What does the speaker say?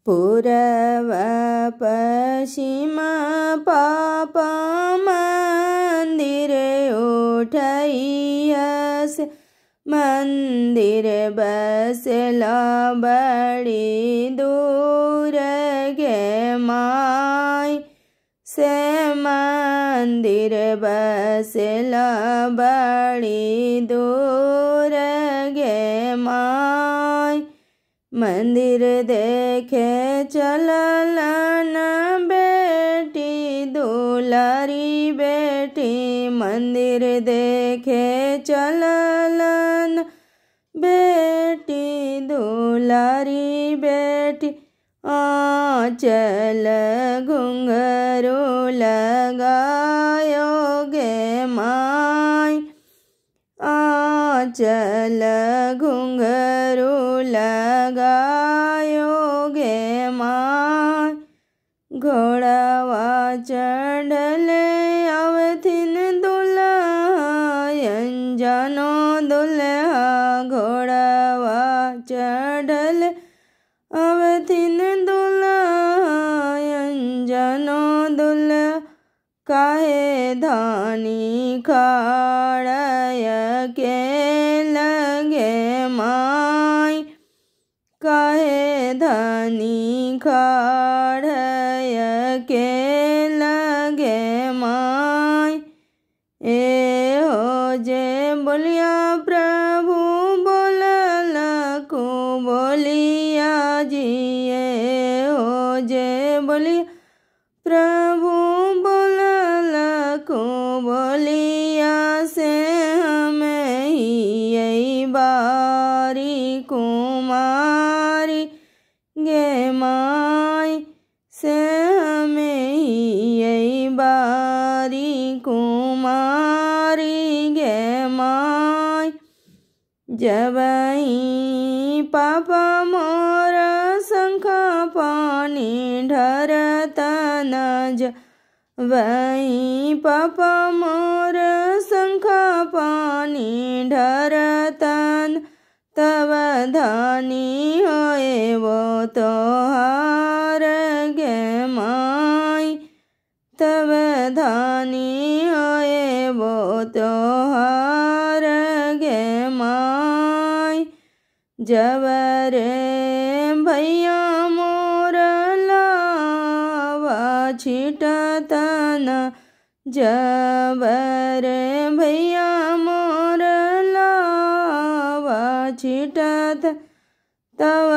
पूर्व पश्चिम पाप मंदिर उठैयस मंदिर बसला बड़ी दूर गे माय से मंदिर बसला बड़ी दूर गे माय मंदिर देखे चललन बेटी दुलारी बेटी मंदिर देखे चललन बेटी दुलारी बेटी आंचल घुंघरू लगायो गे माय आंचल घुंघरू लगायो गे माय घोड़ावा चढ़ले अवथिन दुल्हन जानो दुल्हा घोड़ावा चढ़ले अवथिन दुल्हन जानो दुल्हा काहे धानी खाड़य के लगे माय काहे धानी खाड़य के लगे माय ए हो जे बोलिया प्रभु बोलल को बोलिया जी ए हो जे बोलिया प्रभु बोलल को बोलिया से हमें ही बारी कुमारी गे माय से हमें ही बारी कुमारी गे माय जब ही पापा मोर शंखा पानी ढरतन वही पापा मोर शंखा पानी ढरतन तब धानी होए वो तोहार गे माय तब धानी होए वो तोहार गे माय जब रे भैया मोर लावा छिटतन जब रे भैया मोर लावा छिटत तब